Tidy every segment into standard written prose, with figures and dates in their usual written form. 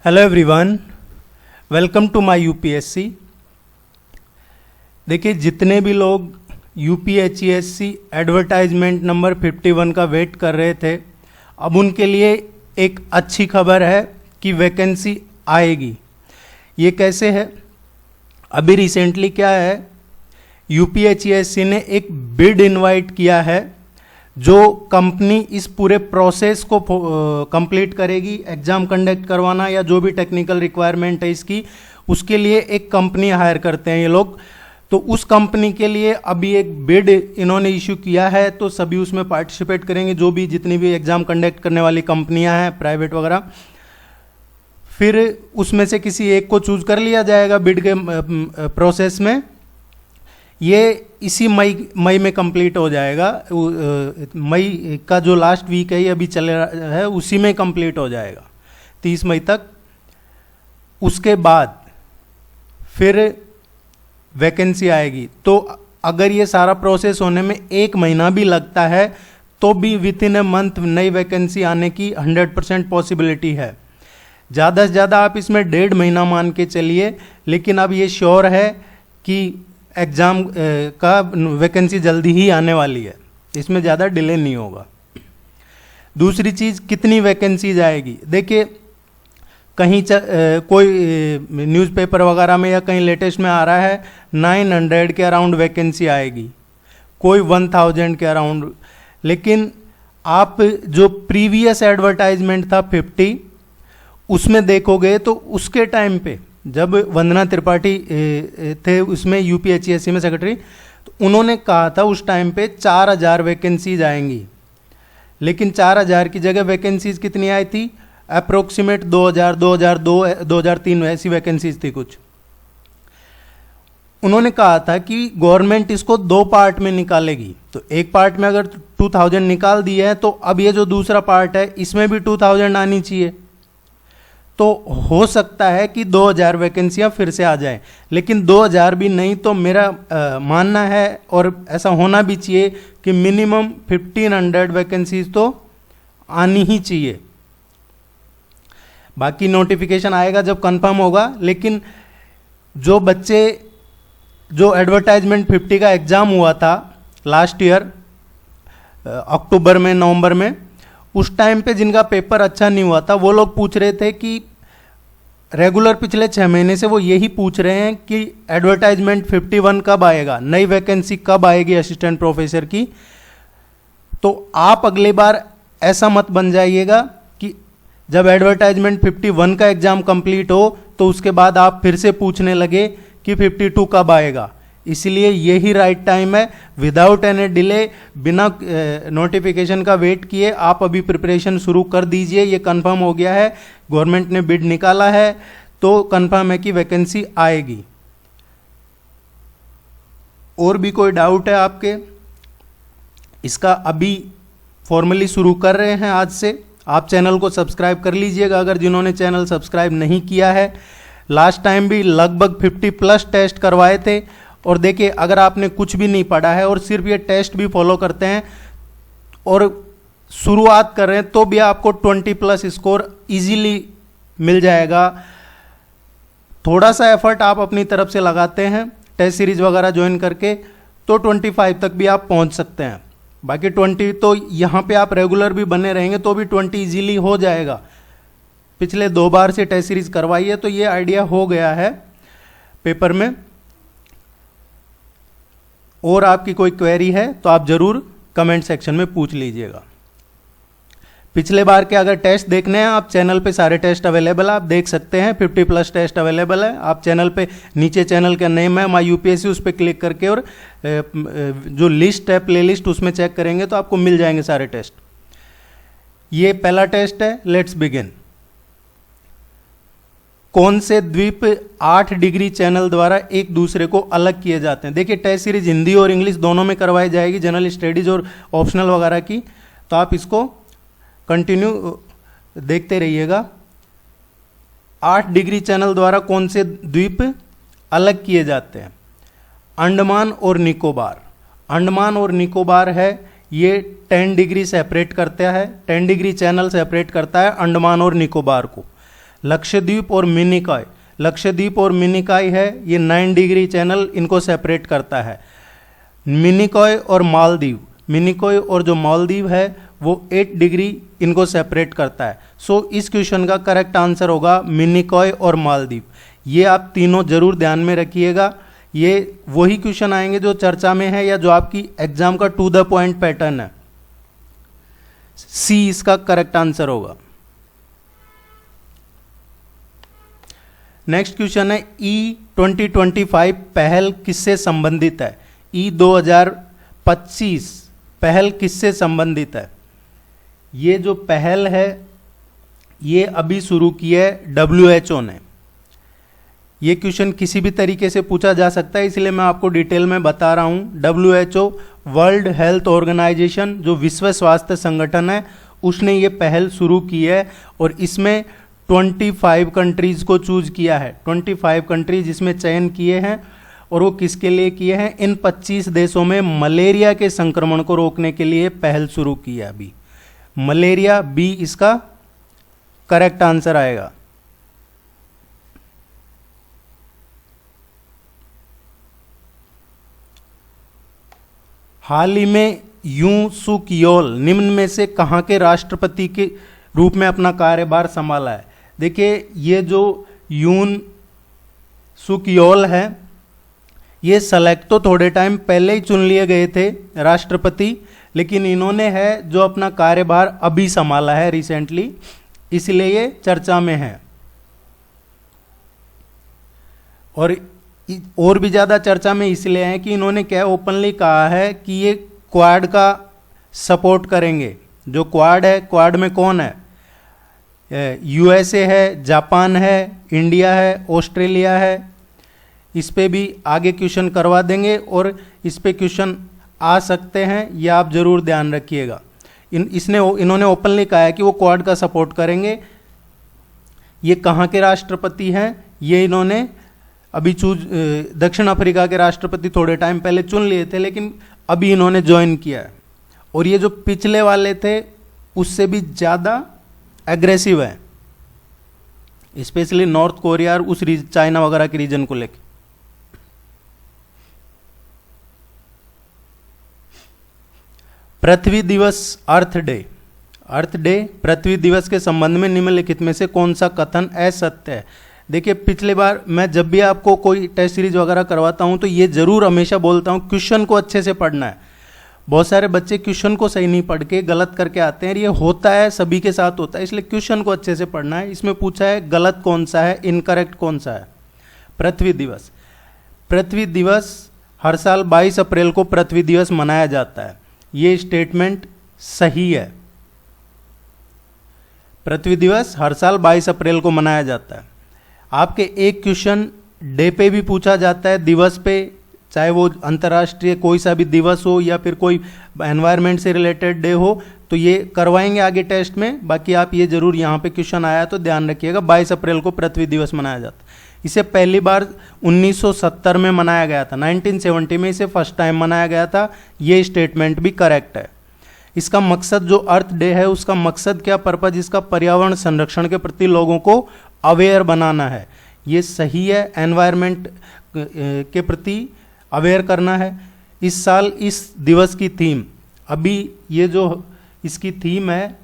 Hello everyone, welcome to my UPSC. देखिए, जितने भी लोग यूपीएचईएससी एडवर्टाइजमेंट नंबर 51 का वेट कर रहे थे, अब उनके लिए एक अच्छी खबर है कि वैकेंसी आएगी। ये कैसे है? अभी रिसेंटली क्या है, यूपीएचईएससी ने एक बिड इनवाइट किया है जो कंपनी इस पूरे प्रोसेस को कंप्लीट करेगी, एग्जाम कंडक्ट करवाना या जो भी टेक्निकल रिक्वायरमेंट है इसकी, उसके लिए एक कंपनी हायर करते हैं ये लोग। तो उस कंपनी के लिए अभी एक बिड इन्होंने इशू किया है, तो सभी उसमें पार्टिसिपेट करेंगे, जो भी जितनी भी एग्जाम कंडक्ट करने वाली कंपनियां हैं प्राइवेट वगैरह। फिर उसमें से किसी एक को चूज कर लिया जाएगा बिड के प्रोसेस में। ये इसी मई में कंप्लीट हो जाएगा। मई का जो लास्ट वीक है ये अभी चल रहा है, उसी में कंप्लीट हो जाएगा 30 मई तक। उसके बाद फिर वैकेंसी आएगी। तो अगर ये सारा प्रोसेस होने में 1 महीना भी लगता है तो भी विद इन ए मंथ नई वैकेंसी आने की 100% पॉसिबिलिटी है। ज़्यादा से ज़्यादा आप इसमें 1.5 महीना मान के चलिए, लेकिन अब ये श्योर है कि एग्ज़ाम का वैकेंसी जल्दी ही आने वाली है, इसमें ज़्यादा डिले नहीं होगा। दूसरी चीज़, कितनी वैकेंसीज आएगी? देखिए, कहीं कोई न्यूज़पेपर वगैरह में या कहीं लेटेस्ट में आ रहा है 900 के अराउंड वैकेंसी आएगी, कोई 1000 के अराउंड। लेकिन आप जो प्रीवियस एडवर्टाइजमेंट था 50, उसमें देखोगे तो उसके टाइम पे जब वंदना त्रिपाठी थे उसमें यूपीएचईएससी में सेक्रेटरी, तो उन्होंने कहा था उस टाइम पे 4000 वैकेंसीज आएंगी। लेकिन 4000 की जगह वैकेंसीज कितनी आई थी? अप्रोक्सीमेट 2000, 2002, 2003 ऐसी वैकेंसीज थी कुछ। उन्होंने कहा था कि गवर्नमेंट इसको 2 पार्ट में निकालेगी। तो एक पार्ट में अगर 2000 निकाल दिए हैं तो अब ये जो दूसरा पार्ट है इसमें भी 2000 आनी चाहिए। तो हो सकता है कि 2000 वैकेंसियां फिर से आ जाए, लेकिन 2000 भी नहीं तो मेरा मानना है, और ऐसा होना भी चाहिए, कि मिनिमम 1500 वैकेंसीज तो आनी ही चाहिए। बाकी नोटिफिकेशन आएगा जब कंफर्म होगा। लेकिन जो बच्चे, जो एडवर्टाइजमेंट 50 का एग्ज़ाम हुआ था लास्ट ईयर अक्टूबर में, नवंबर में, उस टाइम पे जिनका पेपर अच्छा नहीं हुआ था वो लोग पूछ रहे थे कि रेगुलर पिछले 6 महीने से वो यही पूछ रहे हैं कि एडवर्टाइजमेंट 51 कब आएगा, नई वैकेंसी कब आएगी असिस्टेंट प्रोफेसर की। तो आप अगली बार ऐसा मत बन जाइएगा कि जब एडवर्टाइजमेंट 51 का एग्जाम कंप्लीट हो तो उसके बाद आप फिर से पूछने लगे कि 52 कब आएगा। इसलिए यही राइट टाइम है, विदाउट एनी डिले, बिना नोटिफिकेशन का वेट किए आप अभी प्रिपरेशन शुरू कर दीजिए। ये कंफर्म हो गया है, गवर्नमेंट ने बिड निकाला है, तो कंफर्म है कि वैकेंसी आएगी। और भी कोई डाउट है आपके? इसका अभी फॉर्मली शुरू कर रहे हैं आज से। आप चैनल को सब्सक्राइब कर लीजिएगा अगर जिन्होंने चैनल सब्सक्राइब नहीं किया है। लास्ट टाइम भी लगभग 50+ टेस्ट करवाए थे, और देखिए, अगर आपने कुछ भी नहीं पढ़ा है और सिर्फ ये टेस्ट भी फॉलो करते हैं और शुरुआत कर रहे हैं, तो भी आपको 20+ स्कोर इजीली मिल जाएगा। थोड़ा सा एफर्ट आप अपनी तरफ से लगाते हैं, टेस्ट सीरीज वगैरह ज्वाइन करके, तो 25 तक भी आप पहुंच सकते हैं। बाकी 20 तो यहाँ पे आप रेगुलर भी बने रहेंगे तो भी 20 इजीली हो जाएगा। पिछले 2 बार से टेस्ट सीरीज करवाई है तो ये आइडिया हो गया है पेपर में। और आपकी कोई क्वेरी है तो आप जरूर कमेंट सेक्शन में पूछ लीजिएगा। पिछले बार के अगर टेस्ट देखने हैं, आप चैनल पे सारे टेस्ट अवेलेबल है, आप देख सकते हैं। 50+ टेस्ट अवेलेबल है। आप चैनल पे नीचे चैनल का नेम है माय यूपीएससी, उस पर क्लिक करके और जो लिस्ट है, प्लेलिस्ट, उसमें चेक करेंगे तो आपको मिल जाएंगे सारे टेस्ट। ये पहला टेस्ट है, लेट्स बिगिन। कौन से द्वीप 8 डिग्री चैनल द्वारा एक दूसरे को अलग किए जाते हैं? देखिए, टेस्ट सीरीज हिंदी और इंग्लिश दोनों में करवाई जाएगी, जनरल स्टडीज और ऑप्शनल वगैरह की, तो आप इसको कंटिन्यू देखते रहिएगा। 8 डिग्री चैनल द्वारा कौन से द्वीप अलग किए जाते हैं? अंडमान और निकोबार। अंडमान और निकोबार है, ये 10 डिग्री सेपरेट करता है, 10 डिग्री चैनल सेपरेट करता है अंडमान और निकोबार को। लक्षद्वीप और मिनिकॉय, लक्षद्वीप और मिनिकॉय है ये 9 डिग्री चैनल इनको सेपरेट करता है। मिनिकॉय और मालदीव, मिनिकॉय और जो मालदीव है वो 8 डिग्री इनको सेपरेट करता है। सो इस क्वेश्चन का करेक्ट आंसर होगा मिनिकॉय और मालदीव। ये आप तीनों जरूर ध्यान में रखिएगा, ये वही क्वेश्चन आएंगे जो चर्चा में है या जो आपकी एग्जाम का टू द पॉइंट पैटर्न है। सी इसका करेक्ट आंसर होगा। नेक्स्ट क्वेश्चन है E2025 पहल किससे संबंधित है? E2025 पहल किससे संबंधित है? ये जो पहल है ये अभी शुरू की है WHO ने। ये क्वेश्चन किसी भी तरीके से पूछा जा सकता है, इसलिए मैं आपको डिटेल में बता रहा हूँ। WHO वर्ल्ड हेल्थ ऑर्गेनाइजेशन जो विश्व स्वास्थ्य संगठन है उसने ये पहल शुरू की है और इसमें 25 कंट्रीज को चूज किया है। 25 कंट्रीज इसमें चयन किए हैं और वो किसके लिए किए हैं? इन 25 देशों में मलेरिया के संक्रमण को रोकने के लिए पहल शुरू की है अभी। मलेरिया, बी इसका करेक्ट आंसर आएगा। हाल ही में यूं सुक योल निम्न में से कहां के राष्ट्रपति के रूप में अपना कार्यभार संभाला है? देखिए ये जो यून सुक योल है ये सेलेक्ट तो थोड़े टाइम पहले ही चुन लिए गए थे राष्ट्रपति, लेकिन इन्होंने है जो अपना कार्यभार अभी संभाला है रिसेंटली, इसलिए ये चर्चा में है। और भी ज़्यादा चर्चा में इसलिए है कि इन्होंने क्या ओपनली कहा है कि ये क्वाड का सपोर्ट करेंगे। जो क्वाड है, क्वाड में कौन है? USA है, जापान है, इंडिया है, ऑस्ट्रेलिया है। इस पे भी आगे क्वेश्चन करवा देंगे और इस पे क्वेश्चन आ सकते हैं, ये आप जरूर ध्यान रखिएगा। इन्होंने ओपनली कहा है कि वो क्वाड का सपोर्ट करेंगे। ये कहाँ के राष्ट्रपति हैं? ये इन्होंने अभी दक्षिण अफ्रीका के राष्ट्रपति थोड़े टाइम पहले चुन लिए थे, लेकिन अभी इन्होंने ज्वाइन किया है। और ये जो पिछले वाले थे उससे भी ज़्यादा एग्रेसिव है, स्पेशली नॉर्थ कोरिया और उस चाइना वगैरह के रीजन को लेकर। पृथ्वी दिवस, अर्थ डे, अर्थ डे पृथ्वी दिवस के संबंध में निम्नलिखित में से कौन सा कथन असत्य है? देखिए पिछले बार मैं जब भी आपको कोई टेस्ट सीरीज वगैरह करवाता हूं तो ये जरूर हमेशा बोलता हूं क्वेश्चन को अच्छे से पढ़ना है। बहुत सारे बच्चे क्वेश्चन को सही नहीं पढ़ के गलत करके आते हैं, ये होता है, सभी के साथ होता है, इसलिए क्वेश्चन को अच्छे से पढ़ना है। इसमें पूछा है गलत कौन सा है, इनकरेक्ट कौन सा है? पृथ्वी दिवस, पृथ्वी दिवस हर साल 22 अप्रैल को पृथ्वी दिवस मनाया जाता है, ये स्टेटमेंट सही है। पृथ्वी दिवस हर साल 22 अप्रैल को मनाया जाता है। आपके एक क्वेश्चन डे पे भी पूछा जाता है, दिवस पे, चाहे वो अंतर्राष्ट्रीय कोई सा भी दिवस हो या फिर कोई एनवायरनमेंट से रिलेटेड डे हो, तो ये करवाएंगे आगे टेस्ट में। बाकी आप ये जरूर यहाँ पे क्वेश्चन आया तो ध्यान रखिएगा, 22 अप्रैल को पृथ्वी दिवस मनाया जाता है। इसे पहली बार 1970 में मनाया गया था, 1970 में इसे फर्स्ट टाइम मनाया गया था। ये स्टेटमेंट भी करेक्ट है। इसका मकसद जो अर्थ डे है उसका मकसद क्या, पर्पज इसका पर्यावरण संरक्षण के प्रति लोगों को अवेयर बनाना है, ये सही है। एनवायरनमेंट के प्रति अवेयर करना है। इस साल इस दिवस की थीम, अभी ये जो इसकी थीम है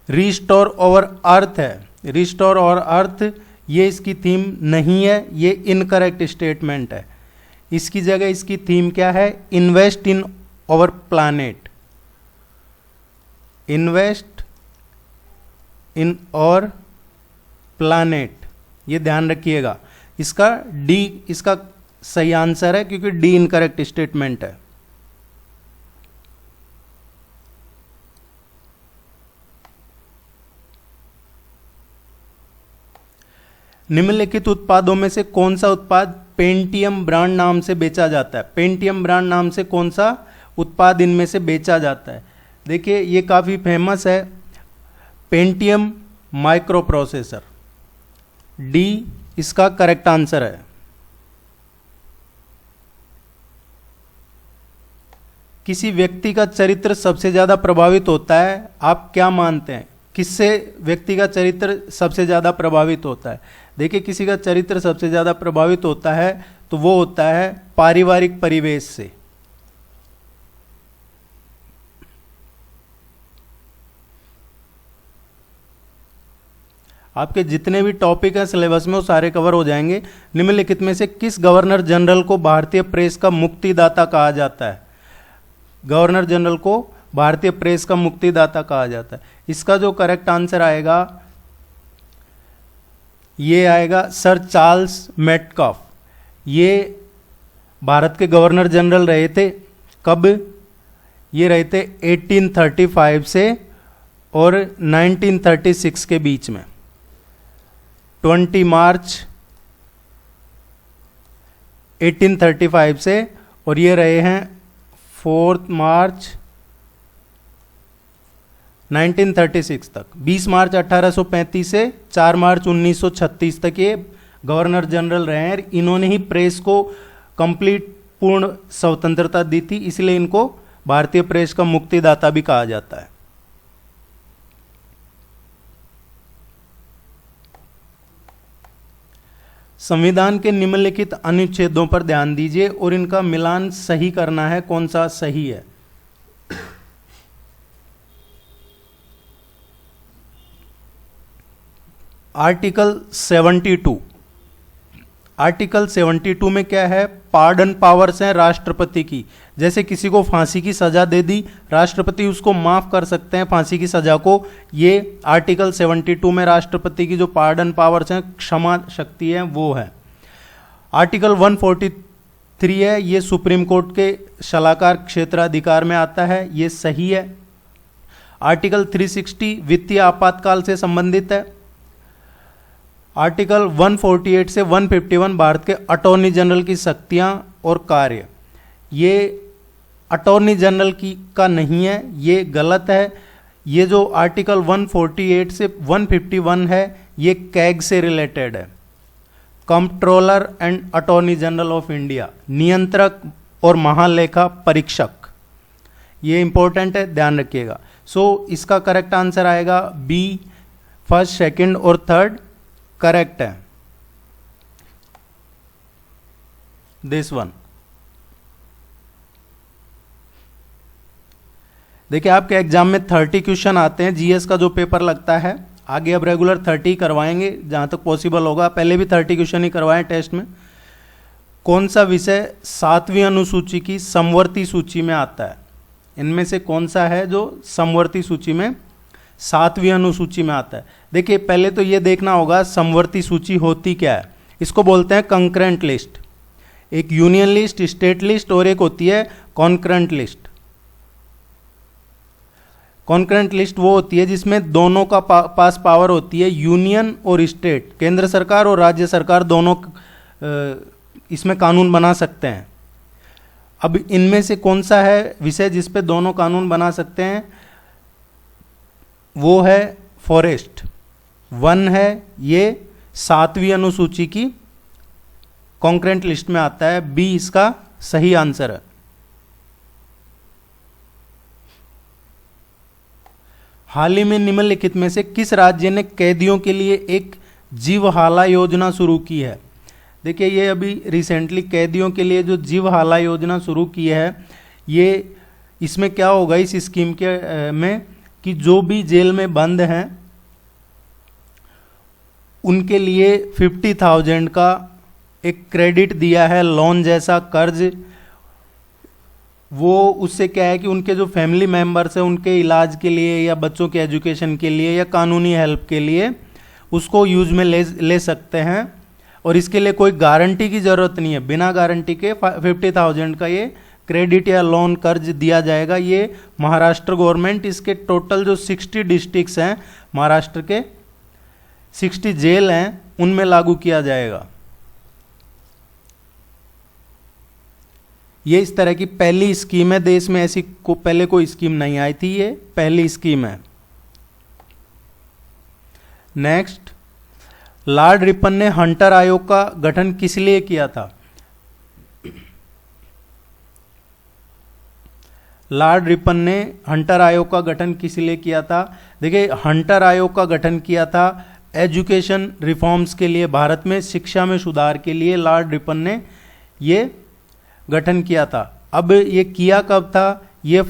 रिस्टोर आवर अर्थ है, रिस्टोर आवर अर्थ, ये इसकी थीम नहीं है, ये इनकरेक्ट स्टेटमेंट है। इसकी जगह इसकी थीम क्या है? Invest in our planet, invest in our planet, ये ध्यान रखिएगा। इसका डी इसका सही आंसर है क्योंकि डी इनकरेक्ट स्टेटमेंट है। निम्नलिखित उत्पादों में से कौन सा उत्पाद पेंटियम ब्रांड नाम से बेचा जाता है? पेंटियम ब्रांड नाम से कौन सा उत्पाद इनमें से बेचा जाता है? देखिए ये काफी फेमस है, पेंटियम माइक्रो प्रोसेसर, डी इसका करेक्ट आंसर है। किसी व्यक्ति का चरित्र सबसे ज्यादा प्रभावित होता है, आप क्या मानते हैं? किससे व्यक्ति का चरित्र सबसे ज़्यादा प्रभावित होता है? देखिए, किसी का चरित्र सबसे ज़्यादा प्रभावित होता है तो वो होता है पारिवारिक परिवेश से। आपके जितने भी टॉपिक हैं सिलेबस में वो सारे कवर हो जाएंगे। निम्नलिखित में से किस गवर्नर जनरल को भारतीय प्रेस का मुक्तिदाता कहा जाता है? गवर्नर जनरल को भारतीय प्रेस का मुक्तिदाता कहा जाता है। इसका जो करेक्ट आंसर आएगा ये आएगा सर चार्ल्स मेटकॉफ। ये भारत के गवर्नर जनरल रहे थे। कब? ये रहे थे 1835 से और 1936 के बीच में। 20 मार्च 1835 से और ये रहे हैं 4 मार्च 1936 तक। 20 मार्च 1835 से 4 मार्च 1936 तक ये गवर्नर जनरल रहे हैं। इन्होंने ही प्रेस को कंप्लीट पूर्ण स्वतंत्रता दी थी, इसलिए इनको भारतीय प्रेस का मुक्तिदाता भी कहा जाता है। संविधान के निम्नलिखित अनुच्छेदों पर ध्यान दीजिए और इनका मिलान सही करना है, कौन सा सही है। आर्टिकल 72। आर्टिकल 72 में क्या है? पार्डन पावर्स हैं राष्ट्रपति की। जैसे किसी को फांसी की सजा दे दी, राष्ट्रपति उसको माफ कर सकते हैं फांसी की सजा को। ये आर्टिकल 72 में राष्ट्रपति की जो पार्डन पावर्स हैं, क्षमा शक्ति है, वो है। आर्टिकल 143 है, ये सुप्रीम कोर्ट के सलाहकार क्षेत्राधिकार में आता है, ये सही है। आर्टिकल 360 वित्तीय आपातकाल से संबंधित है। आर्टिकल 148 से 151 भारत के अटॉर्नी जनरल की शक्तियां और कार्य, ये अटॉर्नी जनरल की का नहीं है, ये गलत है। ये जो आर्टिकल 148 से 151 है ये कैग से रिलेटेड है, controller and attorney general of India, नियंत्रक और महालेखा परीक्षक। ये इंपॉर्टेंट है, ध्यान रखिएगा। सो इसका करेक्ट आंसर आएगा बी, फर्स्ट, सेकंड और थर्ड करेक्ट है, दिस वन। देखिए, आपके एग्जाम में 30 क्वेश्चन आते हैं, जीएस का जो पेपर लगता है। आगे अब रेगुलर 30 करवाएंगे जहां तक पॉसिबल होगा, पहले भी 30 क्वेश्चन ही करवाएं टेस्ट में। कौन सा विषय 7वीं अनुसूची की समवर्ती सूची में आता है? इनमें से कौन सा है जो समवर्ती सूची में 7वीं अनुसूची में आता है? देखिए, पहले तो ये देखना होगा समवर्ती सूची होती क्या है। इसको बोलते हैं कंकरेंट लिस्ट। एक यूनियन लिस्ट, स्टेट लिस्ट और एक होती है कॉन्करेंट लिस्ट। कॉन्करेंट लिस्ट वो होती है जिसमें दोनों का पास पावर होती है, यूनियन और स्टेट, केंद्र सरकार और राज्य सरकार दोनों इसमें कानून बना सकते हैं। अब इनमें से कौन सा है विषय जिस पे दोनों कानून बना सकते हैं? वो है फॉरेस्ट, वन है। ये 7वीं अनुसूची की कॉन्करेंट लिस्ट में आता है, बी इसका सही आंसर है। हाल ही में निम्नलिखित में से किस राज्य ने कैदियों के लिए एक जीवहाला योजना शुरू की है? देखिए, ये अभी रिसेंटली कैदियों के लिए जो जीवहाला योजना शुरू की है, ये इसमें क्या होगा इस स्कीम के में कि जो भी जेल में बंद हैं उनके लिए 50,000 का एक क्रेडिट दिया है, लोन जैसा कर्ज। वो उससे क्या है कि उनके जो फैमिली मेंबर्स हैं उनके इलाज के लिए या बच्चों के एजुकेशन के लिए या कानूनी हेल्प के लिए उसको यूज में ले सकते हैं। और इसके लिए कोई गारंटी की ज़रूरत नहीं है, बिना गारंटी के 50,000 का ये क्रेडिट या लोन कर्ज दिया जाएगा। ये महाराष्ट्र गवर्नमेंट, इसके टोटल जो 60 डिस्ट्रिक्ट्स हैं महाराष्ट्र के, 60 जेल हैं, उनमें लागू किया जाएगा। ये इस तरह की पहली स्कीम है देश में, ऐसी पहले कोई स्कीम नहीं आई थी, ये पहली स्कीम है। नेक्स्ट, लॉर्ड रिपन ने हंटर आयोग का गठन किस लिए किया था? लॉर्ड रिपन ने हंटर आयोग का गठन किस लिए किया था? देखिए, हंटर आयोग का गठन किया था एजुकेशन रिफॉर्म्स के लिए, भारत में शिक्षा में सुधार के लिए लॉर्ड रिपन ने ये गठन किया था। अब ये किया कब था? ये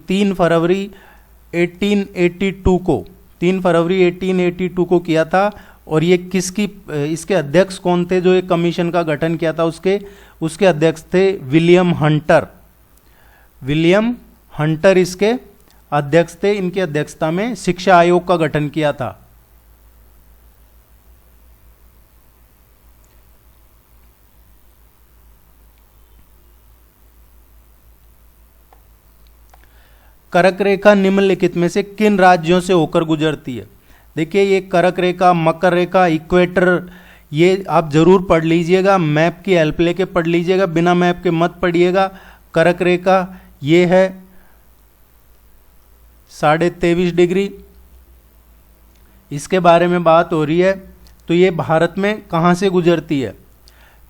3 फरवरी 1882 को 3 फरवरी 1882 को किया था। और ये किसकी, इसके अध्यक्ष कौन थे जो एक कमीशन का गठन किया था? उसके अध्यक्ष थे विलियम हंटर इसके अध्यक्ष थे। इनकी अध्यक्षता में शिक्षा आयोग का गठन किया था। कर्क रेखा निम्नलिखित में से किन राज्यों से होकर गुजरती है? देखिए, ये कर्क रेखा, मकर रेखा, इक्वेटर, ये आप जरूर पढ़ लीजिएगा, मैप की हेल्प लेके पढ़ लीजिएगा, बिना मैप के मत पढ़िएगा। कर्क रेखा ये है 23.5 डिग्री, इसके बारे में बात हो रही है। तो ये भारत में कहाँ से गुजरती है?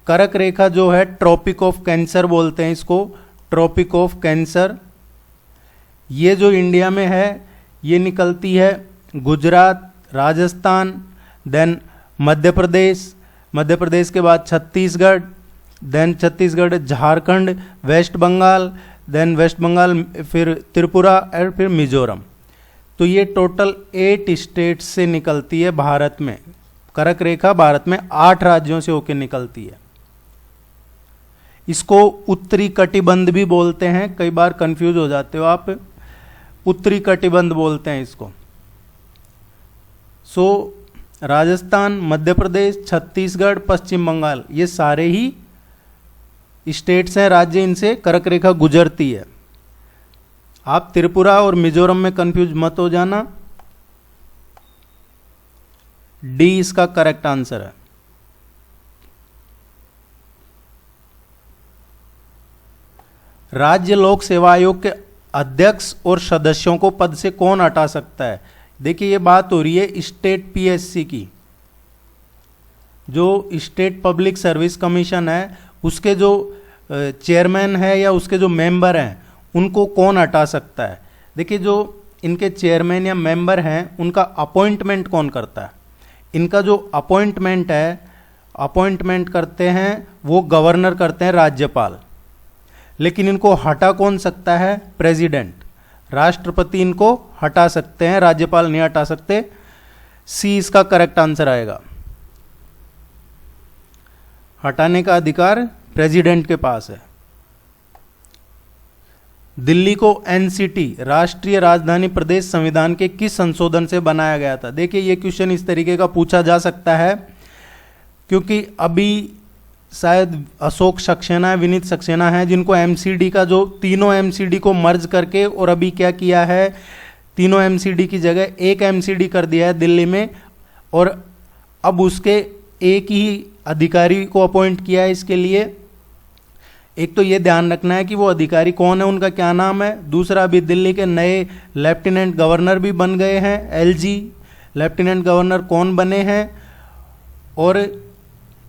कर्क रेखा जो है ट्रॉपिक ऑफ कैंसर बोलते हैं इसको, ट्रॉपिक ऑफ कैंसर। ये जो इंडिया में है ये निकलती है गुजरात, राजस्थान, देन मध्य प्रदेश के बाद Chhattisgarh, then Chhattisgarh Jharkhand, West Bengal, then West Bengal फिर त्रिपुरा और फिर मिजोरम। तो ये टोटल 8 स्टेट से निकलती है भारत में। कर्क रेखा भारत में 8 राज्यों से होकर निकलती है। इसको उत्तरी कटिबंध भी बोलते हैं, कई बार कंफ्यूज हो जाते हो आप, उत्तरी कटिबंध बोलते हैं इसको। राजस्थान, मध्य प्रदेश, छत्तीसगढ़, पश्चिम बंगाल, ये सारे ही स्टेट्स हैं, राज्य, इनसे कर्क रेखा गुजरती है। आप त्रिपुरा और मिजोरम में कंफ्यूज मत हो जाना। डी इसका करेक्ट आंसर है। राज्य लोक सेवा आयोग के अध्यक्ष और सदस्यों को पद से कौन हटा सकता है? देखिए, ये बात हो रही है स्टेट पीएससी की। जो स्टेट पब्लिक सर्विस कमीशन है उसके जो चेयरमैन है या उसके जो मेंबर हैं उनको कौन हटा सकता है? देखिए, जो इनके चेयरमैन या मेंबर हैं उनका अपॉइंटमेंट कौन करता है? इनका जो अपॉइंटमेंट है, अपॉइंटमेंट करते हैं वो गवर्नर करते हैं, राज्यपाल। लेकिन इनको हटा कौन सकता है? प्रेसिडेंट, राष्ट्रपति इनको हटा सकते हैं, राज्यपाल नहीं हटा सकते। सी इसका करेक्ट आंसर आएगा। हटाने का अधिकार प्रेसिडेंट के पास है। दिल्ली को एनसीटी, राष्ट्रीय राजधानी प्रदेश, संविधान के किस संशोधन से बनाया गया था? देखिए, ये क्वेश्चन इस तरीके का पूछा जा सकता है क्योंकि अभी शायद अशोक सक्सेना, विनीत सक्सेना है जिनको एमसीडी का, जो तीनों एमसीडी को मर्ज करके और अभी क्या किया है, तीनों एमसीडी की जगह एक एमसीडी कर दिया है दिल्ली में, और अब उसके एक ही अधिकारी को अपॉइंट किया है इसके लिए। एक तो ये ध्यान रखना है कि वो अधिकारी कौन है, उनका क्या नाम है। दूसरा, अभी दिल्ली के नए लेफ्टिनेंट गवर्नर भी बन गए हैं, एलजी लेफ्टिनेंट गवर्नर कौन बने हैं, और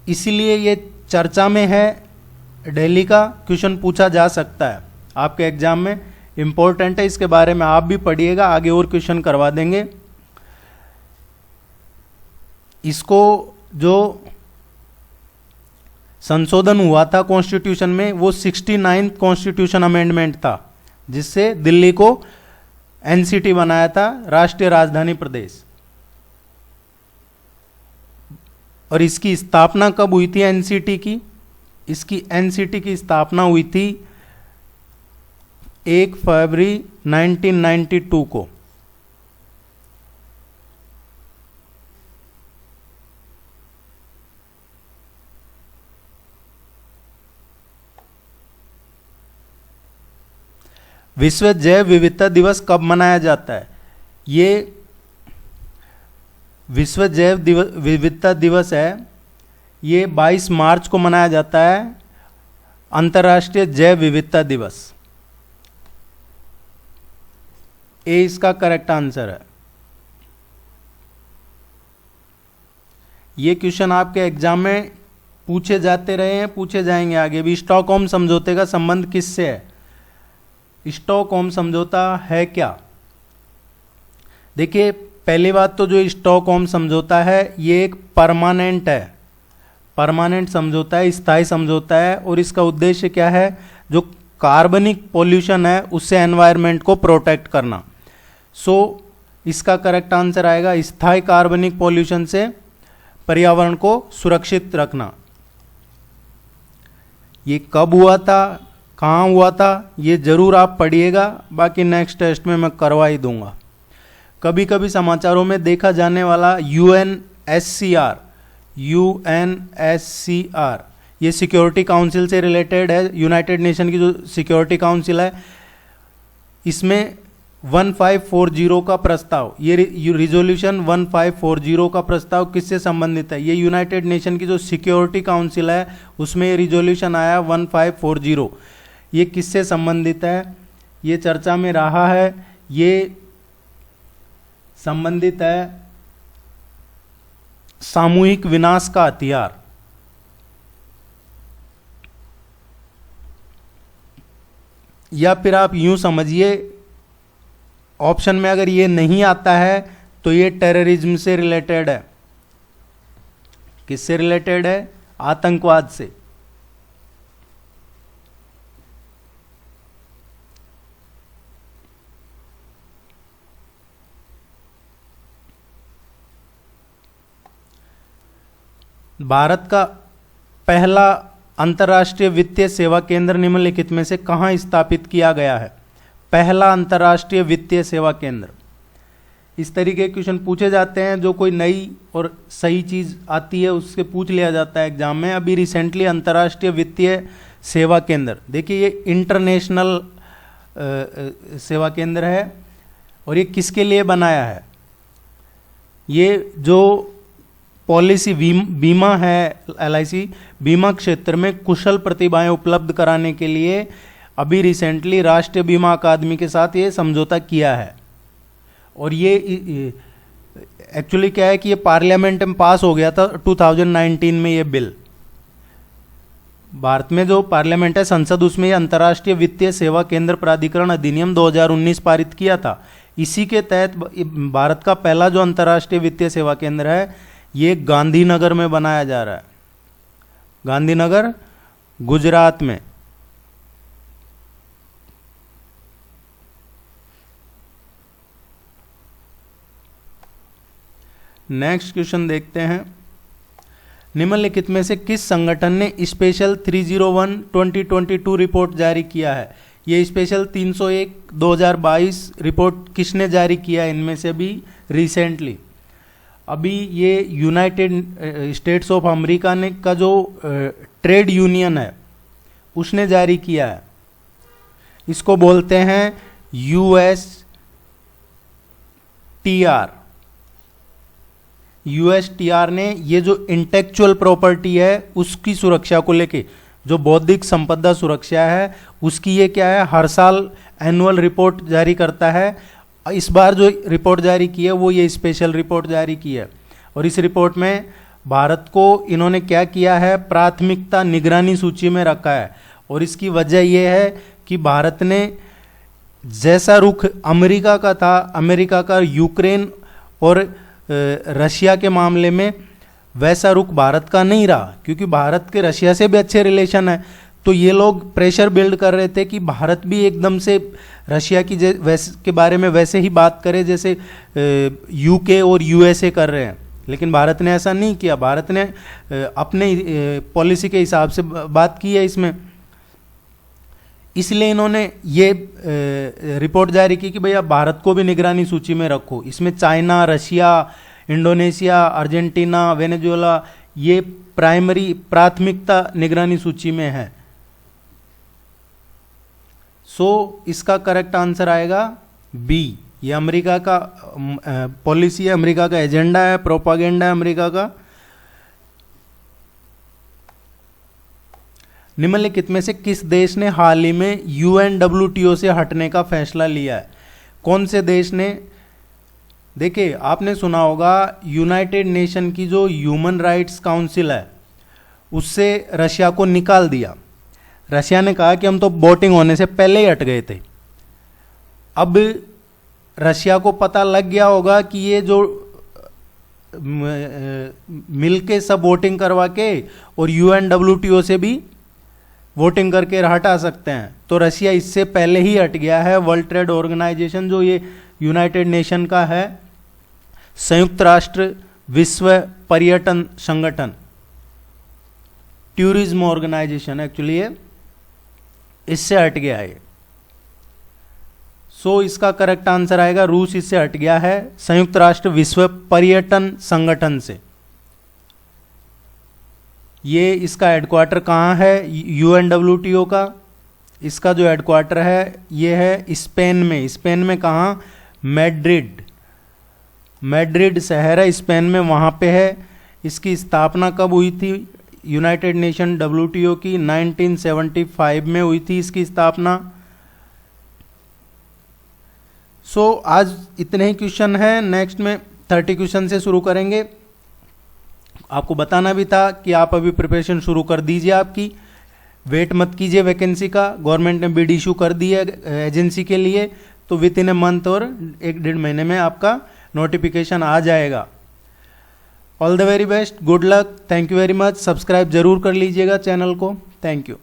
इसीलिए ये चर्चा में है। दिल्ली का क्वेश्चन पूछा जा सकता है आपके एग्जाम में, इंपॉर्टेंट है, इसके बारे में आप भी पढ़िएगा, आगे और क्वेश्चन करवा देंगे। इसको जो संशोधन हुआ था कॉन्स्टिट्यूशन में वो 69th कॉन्स्टिट्यूशन अमेंडमेंट था, जिससे दिल्ली को एनसीटी बनाया था, राष्ट्रीय राजधानी प्रदेश। और इसकी स्थापना कब हुई थी एनसीटी की? इसकी एनसीटी की स्थापना हुई थी 1 फरवरी 1992 को। विश्व जैव विविधता दिवस कब मनाया जाता है? ये विश्व जैव विविधता दिवस है, ये 22 मार्च को मनाया जाता है, अंतर्राष्ट्रीय जैव विविधता दिवस। ए इसका करेक्ट आंसर है। ये क्वेश्चन आपके एग्जाम में पूछे जाते रहे हैं, पूछे जाएंगे आगे भी। स्टॉकहोम समझौते का संबंध किससे है? स्टॉकहोम समझौता है क्या? देखिए, पहली बात तो जो स्टॉकहोम समझौता है ये एक परमानेंट है, परमानेंट समझौता है, स्थायी समझौता है। और इसका उद्देश्य क्या है? जो कार्बनिक पोल्यूशन है उससे एनवायरनमेंट को प्रोटेक्ट करना। सो इसका करेक्ट आंसर आएगा स्थायी कार्बनिक पोल्यूशन से पर्यावरण को सुरक्षित रखना। ये कब हुआ था, कहाँ हुआ था, ये जरूर आप पढ़िएगा, बाकी नेक्स्ट टेस्ट में मैं करवा ही दूंगा। कभी कभी समाचारों में देखा जाने वाला UNSCR, ये सिक्योरिटी काउंसिल से रिलेटेड है, यूनाइटेड नेशन की जो सिक्योरिटी काउंसिल है, इसमें 1540 का प्रस्ताव, ये रिजोल्यूशन 1540 का प्रस्ताव किससे संबंधित है? ये यूनाइटेड नेशन की जो सिक्योरिटी काउंसिल है उसमें ये रिजोल्यूशन आया 1540, ये किससे संबंधित है? ये चर्चा में रहा है, ये संबंधित है सामूहिक विनाश का हथियार। या फिर आप यूं समझिए, ऑप्शन में अगर ये नहीं आता है तो ये टेररिज्म से रिलेटेड है। किससे रिलेटेड है? आतंकवाद से। भारत का पहला अंतर्राष्ट्रीय वित्तीय सेवा केंद्र निम्नलिखित में से कहाँ स्थापित किया गया है? पहला अंतर्राष्ट्रीय वित्तीय सेवा केंद्र। इस तरीके के क्वेश्चन पूछे जाते हैं, जो कोई नई और सही चीज़ आती है उससे पूछ लिया जाता है एग्जाम में। अभी रिसेंटली अंतर्राष्ट्रीय वित्तीय सेवा केंद्र, देखिए ये इंटरनेशनल सेवा केंद्र है और ये किसके लिए बनाया है? ये जो पॉलिसी बीमा है, LIC बीमा क्षेत्र में कुशल प्रतिभाएं उपलब्ध कराने के लिए अभी रिसेंटली राष्ट्रीय बीमा अकादमी के साथ ये समझौता किया है। और ये एक्चुअली क्या है कि ये पार्लियामेंट में पास हो गया था 2019 में। ये बिल भारत में जो पार्लियामेंट है, संसद, उसमें ये अंतर्राष्ट्रीय वित्तीय सेवा केंद्र प्राधिकरण अधिनियम 2019 पारित किया था। इसी के तहत भारत का पहला जो अंतर्राष्ट्रीय वित्तीय सेवा केंद्र है ये गांधीनगर में बनाया जा रहा है, गांधीनगर, गुजरात में। नेक्स्ट क्वेश्चन देखते हैं। निम्नलिखित में से किस संगठन ने स्पेशल 301/2022 रिपोर्ट जारी किया है? ये स्पेशल 301/2022 रिपोर्ट किसने जारी किया है? इनमें से भी रिसेंटली अभी ये यूनाइटेड स्टेट्स ऑफ अमेरिका ने का जो ट्रेड यूनियन है उसने जारी किया है। इसको बोलते हैं USTR ने ये जो इंटेलेक्चुअल प्रॉपर्टी है उसकी सुरक्षा को लेके, जो बौद्धिक संपदा सुरक्षा है उसकी, ये क्या है, हर साल एनुअल रिपोर्ट जारी करता है। इस बार जो रिपोर्ट जारी की है वो ये स्पेशल रिपोर्ट जारी की है। और इस रिपोर्ट में भारत को इन्होंने क्या किया है? प्राथमिकता निगरानी सूची में रखा है। और इसकी वजह ये है कि भारत ने जैसा रुख अमेरिका का था, अमेरिका का यूक्रेन और रशिया के मामले में, वैसा रुख भारत का नहीं रहा, क्योंकि भारत के रशिया से भी अच्छे रिलेशन है। तो ये लोग प्रेशर बिल्ड कर रहे थे कि भारत भी एकदम से रशिया की के बारे में वैसे ही बात करे जैसे UK और USA कर रहे हैं। लेकिन भारत ने ऐसा नहीं किया, भारत ने अपने पॉलिसी के हिसाब से बात की है इसमें। इसलिए इन्होंने ये रिपोर्ट जारी की कि भैया भारत को भी निगरानी सूची में रखो। इसमें China, Russia, Indonesia, Argentina, Venezuela ये प्राथमिकता निगरानी सूची में है। इसका करेक्ट आंसर आएगा B। ये अमेरिका का पॉलिसी है, अमेरिका का एजेंडा है, प्रोपागेंडा है अमेरिका का। निम्नलिखित में से किस देश ने हाल ही में UNWTO से हटने का फैसला लिया है? कौन से देश ने? देखिए, आपने सुना होगा यूनाइटेड नेशन की जो ह्यूमन राइट्स काउंसिल है उससे रशिया को निकाल दिया। रशिया ने कहा कि हम तो वोटिंग होने से पहले ही हट गए थे, अब रशिया को पता लग गया होगा कि ये जो मिलके सब वोटिंग करवा के और UNWTO से भी वोटिंग करके हटा सकते हैं, तो रशिया इससे पहले ही हट गया है। वर्ल्ड ट्रेड ऑर्गेनाइजेशन जो ये यूनाइटेड नेशन का है, संयुक्त राष्ट्र विश्व पर्यटन संगठन, टूरिज्म ऑर्गेनाइजेशन एक्चुअली ये, इससे हट गया है। सो इसका करेक्ट आंसर आएगा रूस इससे हट गया है संयुक्त राष्ट्र विश्व पर्यटन संगठन से। ये इसका हेडक्वार्टर कहाँ है UNWTO का? इसका जो हेडक्वार्टर है ये है स्पेन में। स्पेन में कहाँ? मैड्रिड। मैड्रिड शहर है स्पेन में, वहाँ पे है। इसकी स्थापना कब हुई थी यूनाइटेड नेशन WTO की? 1975 में हुई थी इसकी स्थापना। सो आज इतने ही क्वेश्चन हैं। नेक्स्ट में 30 क्वेश्चन से शुरू करेंगे। आपको बताना भी था कि आप अभी प्रिपरेशन शुरू कर दीजिए आपकी, वेट मत कीजिए वैकेंसी का। गवर्नमेंट ने बिड इशू कर दी है एजेंसी के लिए, तो विद इन ए मंथ और 1-1.5 महीने में आपका नोटिफिकेशन आ जाएगा। All the very best, good luck, thank you very much. Subscribe जरूर कर लीजिएगा चैनल को। Thank you.